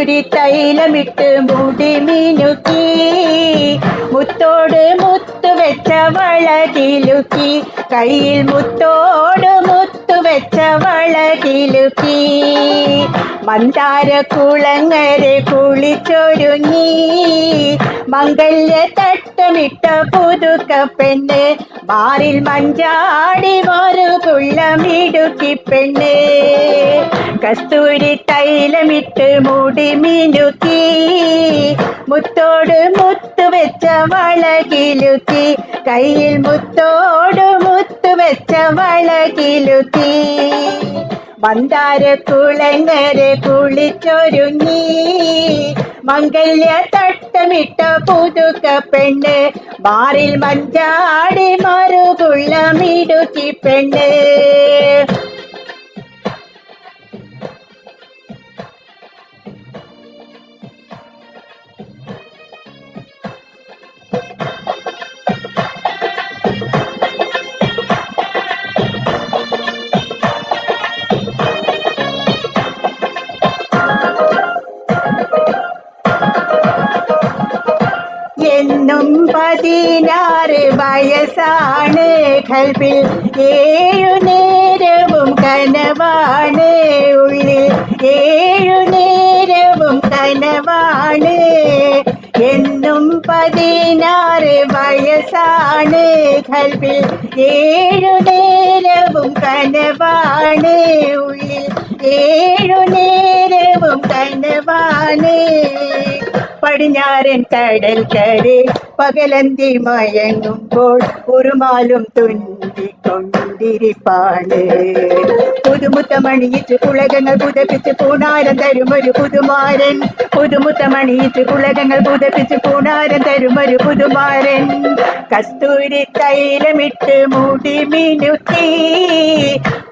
കസ്തൂരി തൈലമിട്ട് മുടി മിനുക്കി മുത്തോട് മുത്തു വെച്ച വളകിലുക്കി കയ്യിൽ മുത്തോട് മുത്തു വെച്ച വളകിലുക്കി മന്ദാര കുളങ്ങരെ കുളിച്ചൊരുങ്ങി മംഗല്യ തട്ടമിട്ട പുതുക്ക പെണ്ണ് മാറിൽ മഞ്ചാടി മറുകുള്ളമിടുക്കി പെണ്ണ് കസ്തൂരി തൈലമിട്ട് മുടി മിനുക്കി മുത്തോട് മുത്തു വെച്ച വളകിലുക്കി കയ്യിൽ മുത്തോട് മുത്തു വെച്ച വളകിലുക്കി മന്ദാര കുളങ്ങരെ കുളിച്ചൊരുങ്ങി മംഗല്യ തട്ടമിട്ട പുതുക്ക പെണ്ണ് മാറിൽ മഞ്ചാടി മറുകുള്ളമിടുക്കി പെണ്ണ് എന്നും 16 വയസ്സാണ് കൽബിൽ 7 നേരവും കനവാണ് ഉള്ളിൽ 7 നേരവും കനവാണ് എന്നും 16 വയസ്സാണ് കൽബിൽ 7 നേരവും കനവാണ് ഉള്ളിൽ 7 നേരവും കനവാണ് പടിഞ്ഞാറൻ കടൽക്കരെ പകലന്തി മയങ്ങുമ്പോൾ ഉറുമാലും തുന്നിക്കൊണ്ടിരിപ്പാണ് പുതുമുത്തമണിയിച്ച് കുളകങ്ങൾ പുതപ്പിച്ച് പൂണാരം തരുമൊരു പുതുമാരൻ പുതുമുത്തമണിയിച്ച് കുളകങ്ങൾ പുതപ്പിച്ച് പൂണാരം തരുമൊരു പുതുമാരൻ കസ്തൂരി തൈലമിട്ട് മുടി മിനുക്കി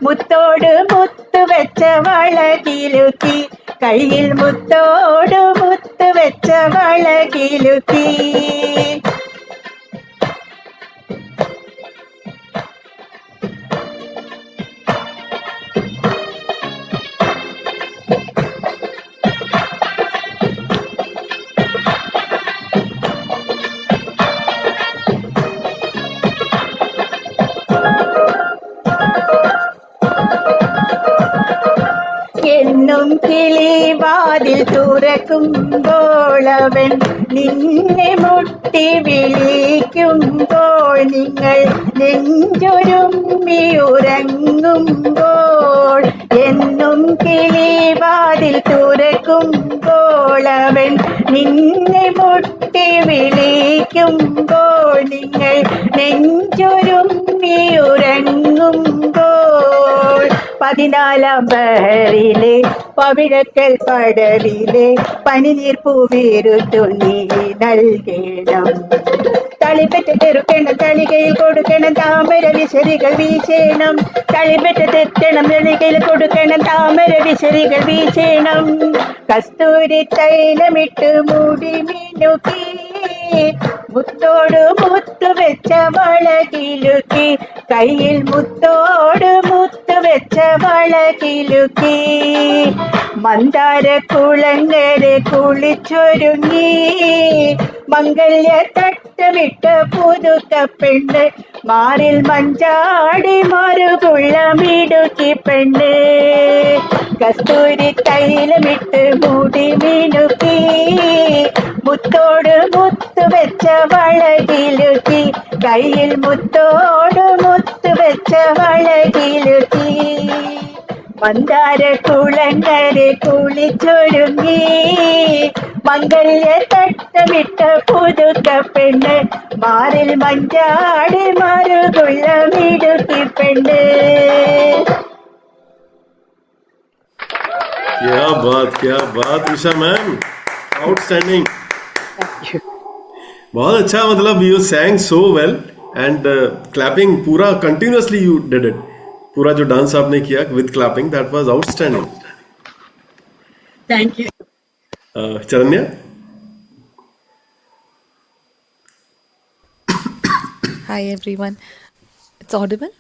മുത്തോട് മുത്തു വെച്ച വളകിലുക്കി കയ്യിൽ മുത്തോട് മുത്തു വെച്ച വളകിലുക്കി എന്നും കിളിവാതിൽ തുറക്കുമ്പോൾ അവൻ നിന്നെ മുട്ടി വിളിക്കുമ്പോൾ നിങ്ങൾ നെഞ്ചൊരുമ്മി ഉറങ്ങുമ്പോൾ എന്നും കിളിവാതിൽ തുറക്കുമ്പോൾ അവൻ നിന്നെ മുട്ടി വിളിക്കുമ്പോൾ നിങ്ങൾ നെഞ്ചൊരുമ്മി ഉറങ്ങുമ്പോൾ 14 ബഹറിലെ പവിഴക്കൽ പടവിലെ പനിനീർ പൂവീരുത്തു നീ നൽകണം തളിപ്പെട്ട് തെറുക്കണം തളികയിൽ കൊടുക്കണം താമര വിശരികൾ വീശേണം തളിപ്പെട്ട് തെറ്റണം തളികയിൽ കൊടുക്കണം താമര വിശരികൾ വീശേണം കസ്തൂരി തൈലമിട്ട് മുടി മിനുക്കി മുത്തോട് മുത്തു വെച്ച വളകിലുക്കി കയ്യിൽ മുത്തോട് മുത്തു വെച്ച വളകിലുക്കി മന്ദാര കുളങ്ങരെ കുളിച്ചൊരുങ്ങി മംഗല്യ തട്ടമിട്ട പുതുക്ക പെണ്ണ് മാറിൽ മഞ്ചാടി മറുകുള്ളമിടുക്കി പെണ്ണ് കസ്തൂരി തൈലമിട്ട് മുടി മിനുക്കി മുത്തോട് മുത്തു വെച്ച വളകിലുക്കി കയ്യിൽ മുത്തോട് മുത്തു വെച്ച വളകിലുക്കി മന്ദാര കുളങ്ങരെ കുളിച്ചൊരുങ്ങി മംഗല്യ തട്ടമിട്ട പുതുക്ക പെണ്ണ് മാറിൽ മഞ്ചാടി മറുകുള്ളമിടുക്കി പെണ്ണ് क्या बात ईशा मैम, आउटस्टैंडिंग. बहुत अच्छा, मतलब you sang so well and clapping पूरा continuously you did it. पूरा जो डांस आपने किया with clapping, that was outstanding. Thank you. Charanya? Hi everyone. It's audible?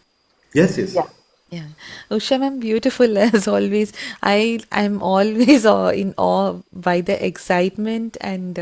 Yes. Yeah. Yeah, Usha ma'am, beautiful as always. I'm always in awe by the excitement and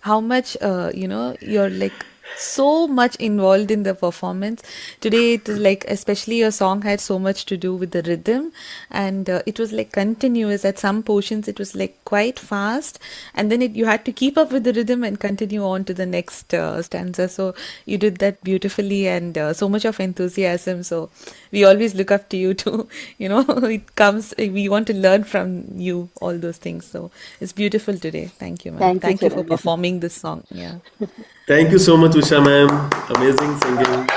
how much you're like so much involved in the performance. Today it is like, especially your song had so much to do with the rhythm, and it was like continuous. At some portions it was like quite fast, and then you had to keep up with the rhythm and continue on to the next stanza. So you did that beautifully, and so much of enthusiasm. So we always look up to you too. It comes, we want to learn from you all those things. So it's beautiful today. Thank you, ma'am. Thank you, Thank you for Saranya. performing this song. Yeah. Thank you so much, Usha ma'am. Amazing singing.